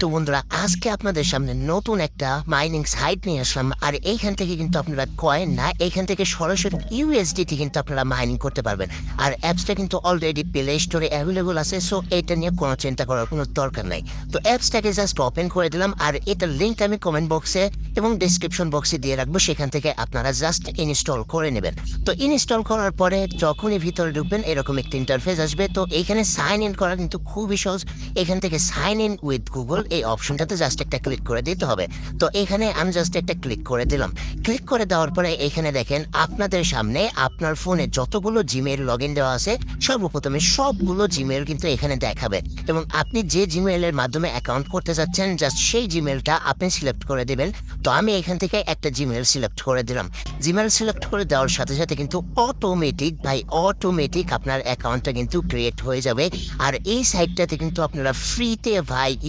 তো বন্ধুরা, আজকে আপনাদের সামনে নতুন একটা মাইনিং সাইট নিয়ে আসলাম। আর এইখান থেকে কিন্তু আপনারা কয়েন না, এইখান থেকে সরাসরি ইউএসডিটি কিন্তু আপনারা মাইনিং করতে পারবেন। আর অ্যাপসটা কিন্তু অলরেডি প্লে স্টোরে অ্যাভেলেবল আছে, সো এটা নিয়ে কোনো চিন্তা করার কোনো দরকার নাই। তো অ্যাপসটাকে জাস্ট ওপেন করে দিলাম, আর এটার লিঙ্ক আমি কমেন্ট বক্সে এবং ডিসক্রিপশন বক্সে দিয়ে রাখবো, সেখান থেকে আপনারা জাস্ট ইনস্টল করে নেবেন। তো ইনস্টল করার পরে যখনই ভিতরে ঢুকবেন এরকম একটা ইন্টারফেস আসবে। তো এইখানে সাইন ইন করা কিন্তু খুবই সহজ। এখান থেকে সাইন ইন উইথ গুগল এই অপশনটাতে জাস্ট একটা ক্লিক করে দিতে হবে। তো এখানে আমি জাস্ট একটা ক্লিক করে দিলাম। ক্লিক করে দেওয়ার পরে এখানে দেখেন আপনাদের সামনে আপনার ফোনে যতগুলো জিমেইল লগ ইন দেওয়া আছে সর্বপ্রথমে সবগুলো জিমেইল কিন্তু এখানে দেখাবে, এবং আপনি যে জিমেইলের মাধ্যমে অ্যাকাউন্ট করতে যাচ্ছেন জাস্ট সেই জিমেইলটা আপনি সিলেক্ট করে দেবেন। তো আমি এখান থেকে একটা জিমেইল সিলেক্ট করে দিলাম। জিমেইল সিলেক্ট করে দেওয়ার সাথে সাথে কিন্তু অটোমেটিক আপনার অ্যাকাউন্টটা কিন্তু ক্রিয়েট হয়ে যাবে। আর এই সাইটটাতে কিন্তু আপনারা ফ্রিতে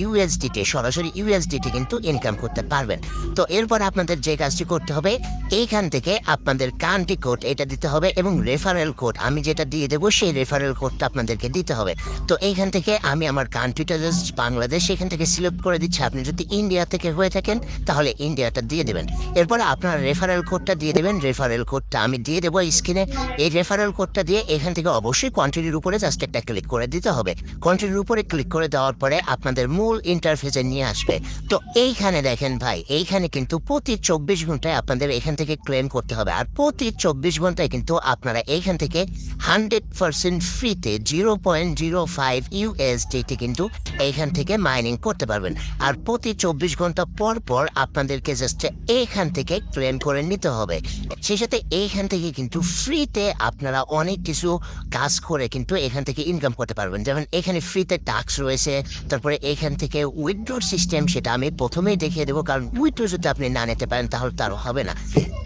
ইউএসডিটি সরাসরি ইউএসডিটি কিন্তু ইনকাম করতে পারবেন। তো এরপর আপনাদের যে কাজটি করতে হবে, এইখান থেকে আপনাদের কান্ট্রি কোড এটা দিতে হবে, এবং রেফারেল কোড আমি যেটা দিয়ে দেবো সেই রেফারেল কোডটা আপনাদেরকে দিতে হবে। তো এইখান থেকে আমি আমার কান্ট্রিটা জাস্ট বাংলাদেশ এখান থেকে সিলেক্ট করে দিচ্ছি। আপনি যদি ইন্ডিয়া থেকে হয়ে থাকেন তাহলে ইন্ডিয়াটা দিয়ে দেবেন। এরপরে আপনার রেফারেল কোডটা দিয়ে দেবেন। রেফারেল কোডটা আমি দিয়ে দেবো স্ক্রিনে। এই রেফারেল কোডটা দিয়ে এখান থেকে অবশ্যই কোয়ান্টিটির উপরে জাস্ট একটা ক্লিক করে দিতে হবে। কোয়ান্টিটির উপরে ক্লিক করে দেওয়ার পরে আপনাদের মূল ইন্টারফেসে নিয়ে আসবে। তো এইখানে দেখেন ভাই, এইখানে কিন্তু প্রতি 24 ঘন্টায় আপনাদের এখান থেকে ক্লেম করতে হবে। আর প্রতি 24 ঘন্টায় কিন্তু আপনারা এইখান থেকে 100% ফ্রিতে 0.05 ইউএসডিটি কিন্তু এইখান থেকে মাইনিং করতে পারবেন। আর প্রতি 24 ঘন্টা পর পর আপনাদেরকে জাস্ট এইখান থেকে ক্লেম করে নিতে হবে। সেই সাথে এইখান থেকে কিন্তু ফ্রিতে আপনারা অনেক কিছু কাজ করে কিন্তু এখান থেকে ইনকাম করতে পারবেন। যেমন এখানে ফ্রিতে টাস্ক রয়েছে, তারপরে এখান থেকে উইথড্রর সিস্টেম সেটা আমি প্রথমেই দেখিয়ে দেবো, কারণ উইথড্র যদি আপনি না নিতে পারেন তাহলে তারও হবে না।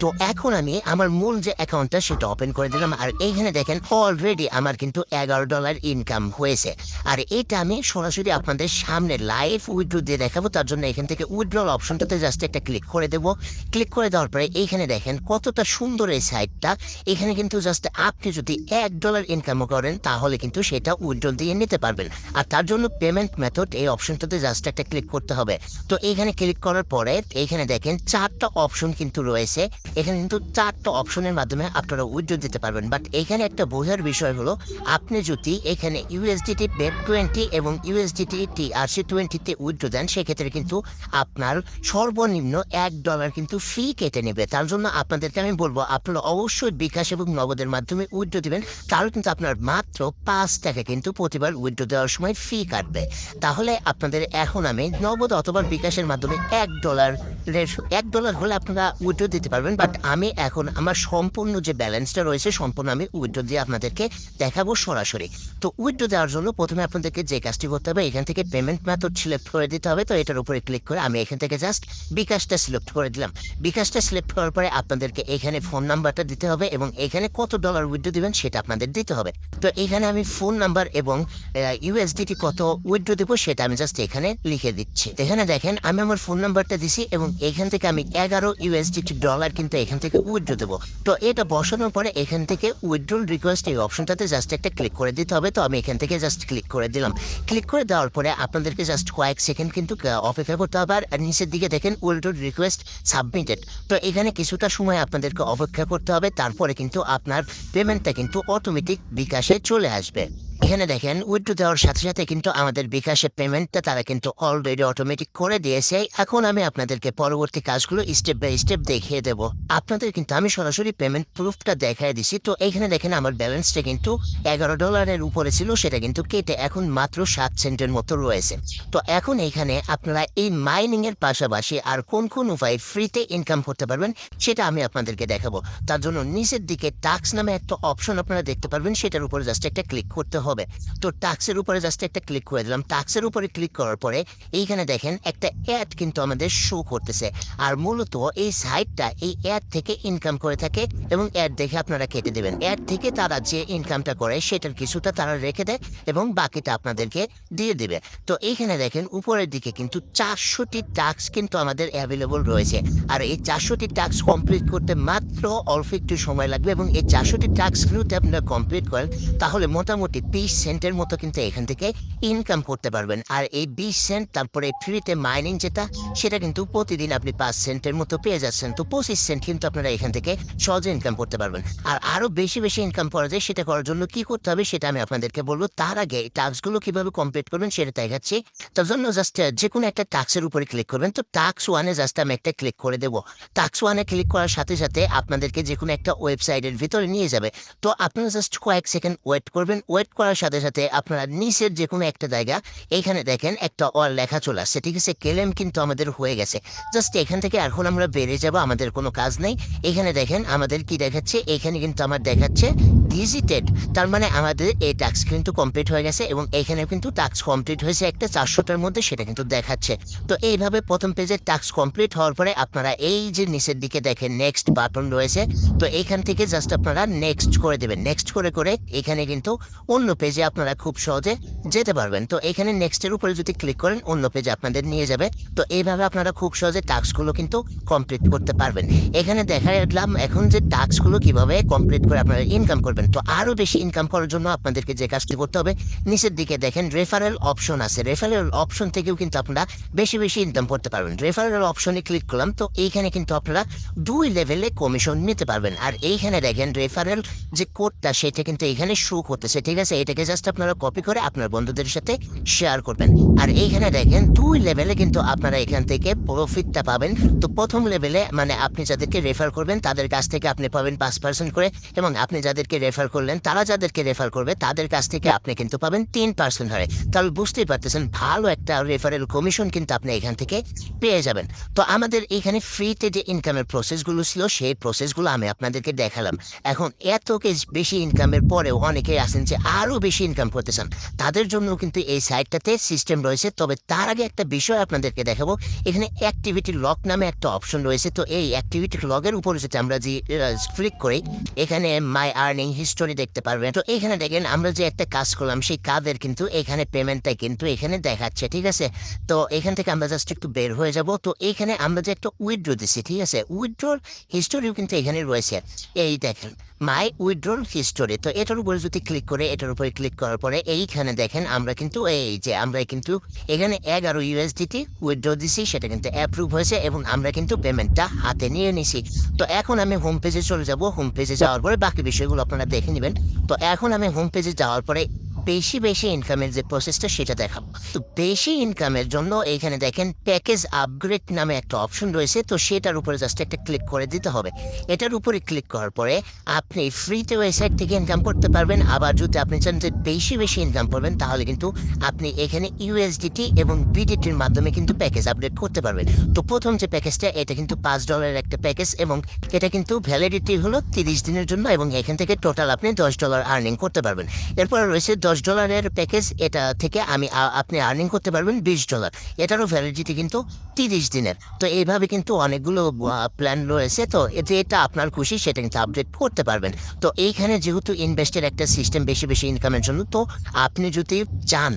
তো এখন আমি আমার মূল যে অ্যাকাউন্টটা সেটা ওপেন করে দিলাম। আর এইখানে দেখেন অলরেডি আমার কিন্তু $11 ইনকাম হয়েছে। আর এটা আমি সরাসরি আপনাদের সামনে লাইভ উইথড্র দিয়ে দেখাবো। তার জন্য এখান থেকে উইথড্রল অপশনটাতে জাস্ট একটা ক্লিক করে দেবো। ক্লিক করে দেওয়ার পরে এইখানে দেখেন কতটা সুন্দর এই সাইটটা। এখানে কিন্তু জাস্ট আপনি যদি $1 ইনকামও করেন তাহলে কিন্তু সেটা উইথড্রল দিয়ে নিতে পারবেন। আর তার জন্য পেমেন্ট মেথড এই অপশনটাতে জাস্ট একটা ক্লিক করতে হবে। তো এইখানে ক্লিক করার পরে এইখানে দেখেন 4টা অপশন কিন্তু রয়েছে। এখানে কিন্তু 4টা অপশনের মাধ্যমে আপনারা উইথড্র দিতে পারবেন। বাট এখানে একটা বোঝার বিষয় হলো, আপনি যদি এখানে ইউএসডিটি বেব 20 এবং ইউএসডিটি TRC20 উইথড্র দেন সেক্ষেত্রে কিন্তু আপনার সর্বনিম্ন $1 কিন্তু ফি কেটে নেবে। তার জন্য আপনাদেরকে আমি বলবো আপনারা অবশ্যই বিকাশ এবং নগদের মাধ্যমে উইথড্র দিবেন, তাহলে কিন্তু আপনার মাত্র $5 কিন্তু প্রতিবার উইথড্র দেওয়ার সময় ফি কাটবে। তাহলে আপনাদের এখন আমি নগদ অথবা বিকাশের মাধ্যমে $1 হলে আপনারা উইথড্র দিতে পারবেন। বাট আমি এখন আমার সম্পূর্ণ যে ব্যালেন্সটা রয়েছে সম্পূর্ণ আমি উইথড্র দিয়ে আপনাদেরকে দেখাবো সরাসরি। তো উইথড্র দেওয়ার জন্য প্রথমে আপনাদেরকে যে কাজটি করতে হবে, এখান থেকে পেমেন্ট মেথড সিলেক্ট করে দিতে হবে। তো এটার উপরে ক্লিক করে আমি এখান থেকে জাস্ট বিকাশটা সিলেক্ট করে দিলাম। বিকাশটা সিলেক্ট করার পরে আপনাদেরকে এখানে ফোন নাম্বারটা দিতে হবে, এবং এখানে কত ডলার উইথড্র দিবেন সেটা আপনাদের দিতে হবে। তো এখানে আমি ফোন নাম্বার এবং ইউএসডিটি কত উইথড্র দেবো সেটা আমি জাস্ট এখানে লিখে দিচ্ছি। এখানে দেখেন আমি আমার ফোন নাম্বারটা দিছি, এবং এখান থেকে আমি $11 কিন্তু এখান থেকে উইথড্র দেবো। তো এটা বসানোর পরে এখান থেকে উইথড্রল রিকোয়েস্ট এই অপশনটাতে জাস্ট একটা ক্লিক করে দিতে হবে। তো আমি এখান থেকে জাস্ট ক্লিক করে দিলাম। ক্লিক করে দেওয়ার পরে আপনাদেরকে জাস্ট কয়েক সেকেন্ড কিন্তু অপেক্ষা করতে হবে। আর নিচের দিকে দেখেন উইথড্রল রিকোয়েস্ট সাবমিটেড। তো এখানে কিছুটা সময় আপনাদেরকে অপেক্ষা করতে হবে, তারপরে কিন্তু আপনার পেমেন্টটা কিন্তু অটোমেটিক বিকাশে চলে আসবে। এখানে দেখেন উইথড্র দেওয়ার সাথে সাথে কিন্তু আমাদের বিকাশের পেমেন্টটা তারা কিন্তু অলরেডি অটোমেটিক করে দিয়েছে। এখন আমি আপনাদেরকে পরবর্তী কাজগুলো স্টেপ বাই স্টেপ দেখিয়ে দেবো। আপনাদের কিন্তু আমি সরাসরি পেমেন্ট প্রুফটা দেখাই দিছি। তো এইখানে দেখেন আমার ব্যালেন্সটা কিন্তু $11 উপরে ছিল, সেটা কিন্তু কেটে এখন মাত্র 7 সেন্টের মতো রয়েছে। তো এখন এইখানে আপনারা এই মাইনিং এর পাশাপাশি আর কোন কোন উপায়ে ফ্রিতে ইনকাম করতে পারবেন সেটা আমি আপনাদেরকে দেখাবো। তার জন্য নিচের দিকে টাস্ক নামে একটা অপশন আপনারা দেখতে পারবেন, সেটার উপরে জাস্ট একটা ক্লিক করতে হবে। তো টাস্কের উপরে জাস্ট একটা ক্লিক করে দিলাম। টাস্কের উপরে ক্লিক করার পরে এইখানে দেখেন একটা অ্যাড কিন্তু আমাদের শো করতেছে। আর মূলত এই সাইটটা এই অ্যাড থেকে ইনকাম করে থাকে, এবং অ্যাড দেখে আপনারা কেটে দেবেন। অ্যাড থেকে তারা যে ইনকামটা করে সেটার কিছুটা তারা রেখে দেয় এবং বাকিটা আপনাদেরকে দিয়ে দেবে। তো এইখানে দেখেন উপরের দিকে কিন্তু 400টি টাস্ক কিন্তু আমাদের অ্যাভেলেবল রয়েছে। আর এই 400টি টাস্ক কমপ্লিট করতে মাত্র অল্প একটু সময় লাগবে, এবং এই 400টি টাস্কগুলোতে আপনারা কমপ্লিট করেন তাহলে মোটামুটি 20 সেন্টের মতো কিন্তু এখান থেকে ইনকাম করতে পারবেন। আর এই 20 সেন্ট তারপরে ফ্রিতে মাইনিং যেটা, সেটা কিন্তু প্রতিদিন আপনি 5 সেন্টের মতো পেয়ে যাচ্ছেন। তো 25 সেন্ট কিন্তু আপনারা এখান থেকে সহজে ইনকাম করতে পারবেন। আর আরো বেশি বেশি ইনকাম করা যায়, সেটা করার জন্য কি করতে হবে সেটা আমি আপনাদেরকে বলবো। তার আগে এই টাস্কগুলো কিভাবে কমপ্লিট করবেন সেটা দেখাচ্ছি। তার জন্য জাস্ট যে কোনো একটা টাস্কের উপরে ক্লিক করবেন। তো টাস্ক 1-এ জাস্ট আমি একটা ক্লিক করে দেবো। টাস্ক 1-এ ক্লিক করার সাথে সাথে আপনাদেরকে যে কোনো একটা ওয়েবসাইটের ভিতরে নিয়ে যাবে। তো আপনারা জাস্ট কয়েক সেকেন্ড ওয়েট করবেন। ওয়েট করার সাথে সাথে আপনারা নিচের যে কোনো একটা জায়গা, এইখানে দেখেন একটা অল লেখা চলে আসছে, ঠিক আছে? ক্লেম কিন্তু আমাদের হয়ে গেছে। জাস্ট এখান থেকে এখন আমরা বেরিয়ে যাব, আমাদের কোনো কাজ নেই। এখানে দেখেন আমাদের কি দেখাচ্ছে, এখানে কিন্তু আমার দেখাচ্ছে ভিজিটেড। তার মানে আমাদের এই টাস্ক কিন্তু কমপ্লিট হয়ে গেছে এবং এখানে কিন্তু টাস্ক কমপ্লিট হয়েছে একটা 400টার মধ্যে, সেটা কিন্তু দেখাচ্ছে। তো এইভাবে প্রথম পেজের টাস্ক কমপ্লিট হওয়ার পরে আপনারা এই যে নিচের দিকে দেখেন নেক্সট বাটন রয়েছে, তো এইখান থেকে জাস্ট আপনারা নেক্সট করে দেবেন। নেক্সট করে করে এখানে কিন্তু অন্য পেজে আপনারা খুব সহজে যেতে পারবেন। তো এখানে নেক্সটের উপরে যদি ক্লিক করেন অন্য পেজে আপনাদের নিয়ে যাবে। তো এইভাবে আপনারা খুব সহজে টাস্কগুলো কিন্তু কমপ্লিট করতে পারবেন। এখানে দেখা গেলাম এখন যে টাস্কগুলো কিভাবে কমপ্লিট করে আপনারা ইনকাম করবেন। তো আরো বেশি ইনকাম করার জন্য আপনাদেরকে যে কাজটি করতে হবে, নিচের দিকে দেখেন রেফারেল অপশন আছে। রেফারেল অপশন থেকেও কিন্তু আপনারা বেশি বেশি ইনকাম করতে পারবেন। রেফারেল অপশনে ক্লিক করলাম, তো এইখানে কিন্তু আপনারা 2 লেভেলে কমিশন নিতে পারবেন। আর এইখানে দেখেন রেফারেল যে কোডটা সেটা কিন্তু এখানে শো করতেছে, ঠিক আছে? এটাকে জাস্ট আপনারা কপি করে আপনার বন্ধুদের সাথে শেয়ার করবেন। আর এইখানে দেখেন 2 লেভেলে কিন্তু আপনারা এখান থেকে প্রফিটটা পাবেন। তো প্রথম লেভেলে মানে আপনি যাদেরকে রেফার করবেন তাদের কাছ থেকে আপনি পাবেন 5% করে, এবং আপনি যাদেরকে রেফার করলেন তারা যাদেরকে রেফার করবে তাদের কাছ থেকে আপনি কিন্তু পাবেন 3% হারে। তাহলে বুঝতেই পারতেছেন ভালো একটা রেফারেল কমিশন কিন্তু আপনি এখান থেকে পেয়ে যাবেন। তো আমাদের এখানে ফ্রিতে যে ইনকামের প্রসেসগুলো ছিল সেই প্রসেসগুলো আমি আপনাদেরকে দেখালাম। এখন এত বেশি ইনকামের পরেও অনেকেই আছেন যে আরও বেশি ইনকাম করতে চান, তাদের জন্য কিন্তু এই সাইটটাতে সিস্টেম রয়েছে। তবে তার আগে একটা বিষয় আপনাদেরকে দেখাবো। এখানে অ্যাক্টিভিটি লগ নামে একটা অপশন রয়েছে। তো এই অ্যাক্টিভিটি লগের উপরে যেটা আমরা যে ক্লিক করি, এখানে মাই আর্নিং হিস্টোরি দেখতে পারবেন। তো এখানে দেখেন আমরা যে একটা কাজ করলাম সেই কাজের কিন্তু এখানে পেমেন্টটা কিন্তু এখানে দেখাচ্ছে, ঠিক আছে? তো এখান থেকে আমরা জাস্ট একটু বের হয়ে যাব। তো এইখানে আমরা যে একটা উইথড্র দিচ্ছি, ঠিক আছে? উইথড্রর হিস্টোরিও কিন্তু এখানে রয়েছে। এই দেখেন মাই উইথড্রল হিস্টোরি। তো এটার উপরে যদি ক্লিক করে, এটার উপরে ক্লিক করার পরে এইখানে দেখেন আমরা কিন্তু এই যে আমরা কিন্তু এখানে 11 USDT উইথড্র দিছি, সেটা কিন্তু অ্যাপ্রুভ হয়েছে এবং আমরা কিন্তু পেমেন্টটা হাতে নিয়ে নিছি। তো এখন আমি হোম পেজে চলে যাব। হোম পেজে যাওয়ার পরে বাকি বিষয়গুলো আপনারা দেখে নেবেন। তো এখন আমি হোম পেজে যাওয়ার পরে বেশি বেশি ইনকামের যে প্রসেসটা সেটা দেখাবো। তো বেশি ইনকামের জন্য এইখানে দেখেন প্যাকেজ আপগ্রেড নামে একটা অপশন রয়েছে। তো সেটার উপরে জাস্ট একটা ক্লিক করে দিতে হবে। এটার উপরে ক্লিক করার পরে আপনি ফ্রিতে ওয়েবসাইট থেকে ইনকাম করতে পারবেন। আবার যদি আপনি চান যে বেশি বেশি ইনকাম করবেন তাহলে কিন্তু আপনি এখানে ইউএসডিটি এবং বিডিটির মাধ্যমে কিন্তু প্যাকেজ আপডেট করতে পারবেন। তো প্রথম যে প্যাকেজটা এটা কিন্তু $5 একটা প্যাকেজ এবং এটা কিন্তু ভ্যালিডিটি হলো 30 দিনের জন্য এবং এখান থেকে টোটাল আপনি $10 আর্নিং করতে পারবেন। এরপরে রয়েছে $10 প্যাকেজ, এটা থেকে আপনি আর্নিং করতে পারবেন $20। এটারও ভ্যালিডিটি কিন্তু 30 দিনের। তো এইভাবে কিন্তু অনেকগুলো প্ল্যান রয়েছে। তো এটা আপনার খুশি, সেটা কিন্তু আপডেট করতে পারবেন। তো এইখানে যেহেতু ইনভেস্টের একটা সিস্টেম বেশি বেশি ইনকামের জন্য, তো আপনি যদি চান,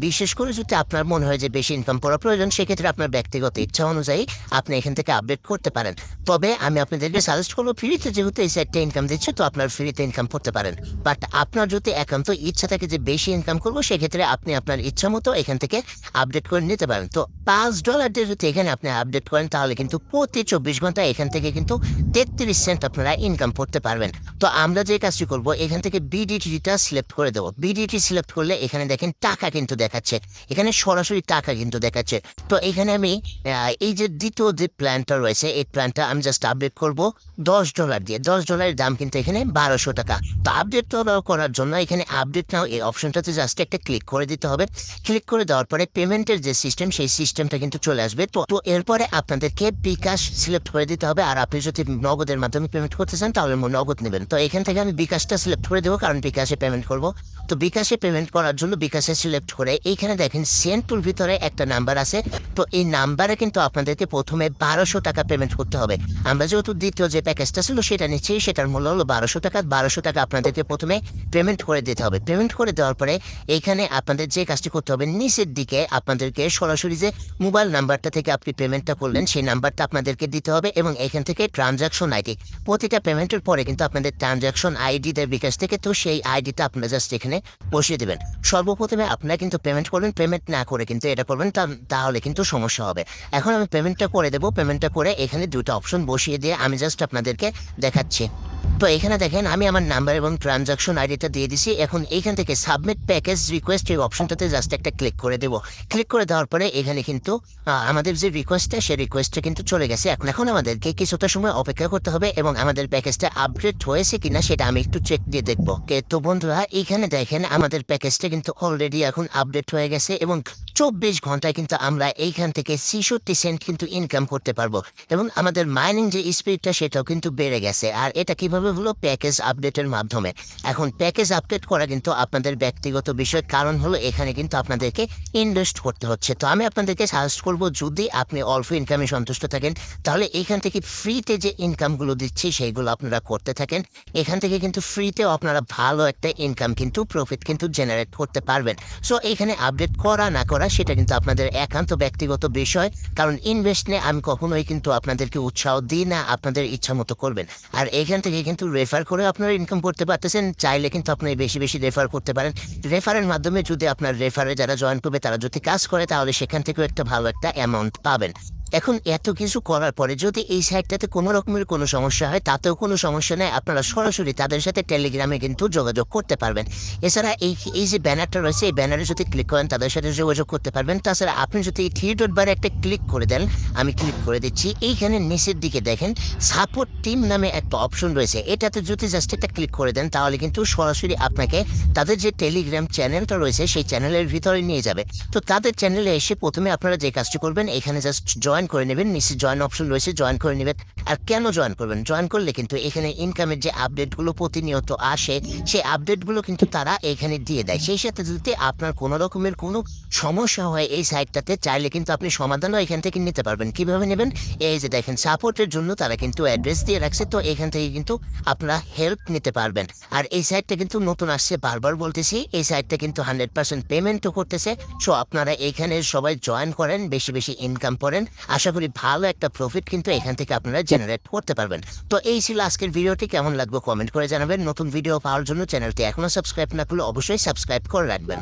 বিশেষ করে যদি আপনার মনে হয় যে বেশি ইনকাম করা প্রয়োজন, সেক্ষেত্রে আপনার ব্যক্তিগত ইচ্ছা অনুযায়ী আপনি এখান থেকে আপডেট করতে পারেন। তবে আমি আপনাদেরকে সাজেস্ট করবো ফ্রিতে, যেহেতু এই সাইটটা ইনকাম দিচ্ছে তো আপনার ফ্রিতে ইনকাম করতে পারেন। বাট আপনার যদি একান্ত ইচ্ছা থাকে যে বেশি ইনকাম করবো, সেক্ষেত্রে আপনি আপনার ইচ্ছা মতো এখান থেকে আপডেট করে নিতে পারেন। তো $5 দিয়ে যদি এখানে আপনি আপডেট করেন তাহলে কিন্তু প্রতি 24 ঘন্টা এখান থেকে কিন্তু 33 সেন্ট আপনারা ইনকাম করতে পারবেন। তো আমরা যে কাজটি করবো এখান থেকে বিডিটিটা সিলেক্ট করে দেবো। বিডিটি সিলেক্ট করলে এখানে দেখেন টাকা কিন্তু দেখাচ্ছে, এখানে সরাসরি টাকা কিন্তু দেখাচ্ছে। তো এখানে আমি এই যে দ্বিতীয় যে প্ল্যানটা রয়েছে এই প্ল্যানটা আমি জাস্ট আপডেট করবো $10 দিয়ে। $10 দাম কিন্তু এখানে 1200 টাকা। তো আপডেট করার জন্য এখানে আপডেট নাও এই অপশনটাতে জাস্ট একটা ক্লিক করে দিতে হবে। ক্লিক করে দেওয়ার পরে পেমেন্টের যে সিস্টেম সেই সিস্টেমটা কিন্তু চলে আসবে। তো এরপরে আপনাদেরকে বিকাশ সিলেক্ট করে দিতে হবে। আর আপনি যদি নগদের মাধ্যমে পেমেন্ট করতে চান তাহলে নগদ নেবেন। তো এখান থেকে আমি বিকাশটা সিলেক্ট করে দেবো, কারণ বিকাশে পেমেন্ট করবো। তো বিকাশে পেমেন্ট করার জন্য বিকাশে সিলেক্ট করে এইখানে দেখেন সেন্টুর ভিতরে একটা নাম্বার আছে। তো এই নাম্বারে কিন্তু আপনাদেরকে প্রথমে 1200 টাকা পেমেন্ট করতে হবে। আমরা যেহেতু দ্বিতীয় যে প্যাকেজটা ছিল সেটা নিচ্ছি, সেটার মূল্য হলো 1200 টাকা। 1200 টাকা আপনাদেরকে প্রথমে পেমেন্ট করে দিতে হবে। পেমেন্ট করে দেওয়ার পরে এখানে আপনাদের যে কাজটি করতে হবে নিচের দিকে আপনাদেরকে সরাসরি যে মোবাইল নাম্বারটা থেকে আপনি পেমেন্টটা করলেন সেই নাম্বারটা আপনাদেরকে দিতে হবে এবং এখান থেকে ট্রানজাকশন আইডি প্রতিটা পেমেন্টের পরে কিন্তু আপনাদের ট্রানজাকশন আইডি দেয় বিকাশ থেকে, তো সেই আইডিটা আপনারা জাস্ট এখানে বসিয়ে দেবেন। সর্বপ্রথমে আপনারা কিন্তু পেমেন্ট করবেন, পেমেন্ট না করে কিন্তু এটা করবেন তাহলে কিন্তু সমস্যা হবে। এখন আমি পেমেন্টটা করে দেবো, পেমেন্টটা করে এখানে দুটো অপশন বসিয়ে দিয়ে আমি জাস্ট আপনাদেরকে দেখাচ্ছি। তো এখানে দেখেন আমি আমার নাম্বার এবং ট্রানজাকশন আইডিটা দিয়ে দিছি। এখন এইখান থেকে সাবমিট প্যাকেজ রিকোয়েস্ট এই অপশনটাতে জাস্ট একটা ক্লিক করে দেবো। ক্লিক করে দেওয়ার পরে এখানে কিন্তু আমাদের যে রিকোয়েস্টটা সেই রিকোয়েস্টটা কিন্তু চলে গেছে। এখন আমাদেরকে কিছুটা সময় অপেক্ষা করতে হবে এবং আমাদের প্যাকেজটা আপডেট হয়েছে কিনা সেটা আমি একটু চেক দিয়ে দেখবো। তো বন্ধুরা এইখানে দেখেন আমাদের প্যাকেজটা কিন্তু অলরেডি এখন আপডেট হয়ে গেছে এবং 24 ঘন্টায় কিন্তু আমরা এইখান থেকে 66 সেন্ট কিন্তু ইনকাম করতে পারবো এবং আমাদের মাইনিং যে স্পিডটা সেটাও কিন্তু বেড়ে গেছে। আর এটা কিভাবে হলো? প্যাকেজ আপডেটের মাধ্যমে। এখন প্যাকেজ আপডেট করা কিন্তু আপনাদের ব্যক্তিগত বিষয়, কারণ হলো এখানে কিন্তু আপনাদেরকে ইনভেস্ট করতে হচ্ছে। তো আমি আপনাদেরকে সাজেস্ট করবো যদি আপনি অল্প ইনকামে সন্তুষ্ট থাকেন তাহলে এখান থেকে ফ্রিতে যে ইনকামগুলো দিচ্ছি সেইগুলো আপনারা করতে থাকেন। এখান থেকে কিন্তু ফ্রিতেও আপনারা ভালো একটা ইনকাম কিন্তু প্রফিট কিন্তু জেনারেট করতে পারবেন। সো এখানে আপডেট করা না করা সেটা কিন্তু আপনাদের একান্ত ব্যক্তিগত বিষয়, কারণ ইনভেস্ট নিয়ে আমি কখনোই কিন্তু আপনাদেরকে উৎসাহ দিই না, আপনাদের ইচ্ছা মতো করবেন। আর এখান থেকে কিন্তু রেফার করে আপনারা ইনকাম করতে পারতেছেন, চাইলে কিন্তু আপনি বেশি বেশি রেফার করতে পারেন। রেফারের মাধ্যমে যদি আপনার রেফারে যারা জয়েন করবে তারা যদি কাজ করে তাহলে সেখান থেকেও একটা ভালো একটা অ্যামাউন্ট পাবেন। এখন এত কিছু করার পরে যদি এই সাইটটাতে কোনো রকমের কোনো সমস্যা হয় তাতেও কোনো সমস্যা নেই, আপনারা সরাসরি তাদের সাথে টেলিগ্রামে কিন্তু যোগাযোগ করতে পারবেন। এছাড়া এই যে ব্যানারটা রয়েছে এই ব্যানারে যদি ক্লিক করেন তাদের সাথে যোগাযোগ করতে পারবেন। তাছাড়া আপনি যদি এই থ্রি ডট বারে একটা ক্লিক করে দেন, আমি ক্লিক করে দিচ্ছি, এইখানে নিচের দিকে দেখেন সাপোর্ট টিম নামে একটা অপশন রয়েছে, এটাতে যদি জাস্ট একটা ক্লিক করে দেন তাহলে কিন্তু সরাসরি আপনাকে তাদের যে টেলিগ্রাম চ্যানেলটা রয়েছে সেই চ্যানেলের ভিতরে নিয়ে যাবে। তো তাদের চ্যানেলে এসে প্রথমে আপনারা যে কাজটি করবেন এখানে জাস্ট জয়েন করে নেবেন, নিচে জয়েন অপশন রয়েছে জয়েন করে নেবেন। আর কেন জয়েন করবেন? জয়েন করলে কিন্তু এখানে ইনকামের যে আপডেটগুলো প্রতিনিয়ত আসে সেই আপডেটগুলো কিন্তু তারা এখানে দিয়ে দেয়। সেই সাথে যদি আপনার কোনো রকমের কোনো সমস্যা হয় এই সাইটটাতে চাইলে কিন্তু আপনি সমাধানও এখান থেকে নিতে পারবেন। কিভাবে নেবেন? এই যে দেখেন সাপোর্টের জন্য তারা কিন্তু অ্যাড্রেস দিয়ে রাখছে, তো এখান থেকে কিন্তু আপনারা হেল্প নিতে পারবেন। আর এই সাইটটা কিন্তু নতুন আসছে, বারবার বলতেছি এই সাইটটা কিন্তু 100% পেমেন্টও করতেছে। সো আপনারা এখানে সবাই জয়েন করেন, বেশি বেশি ইনকাম করেন, আশা করি ভালো একটা প্রফিট কিন্তু এখান থেকে আপনারা জেনারেট করতে পারবেন। তো এই ছিল আজকের ভিডিওটি, কেমন লাগবে কমেন্ট করে জানাবেন। নতুন ভিডিও পাওয়ার জন্য চ্যানেলটি এখনো সাবস্ক্রাইব না করলে অবশ্যই সাবস্ক্রাইব করে রাখবেন।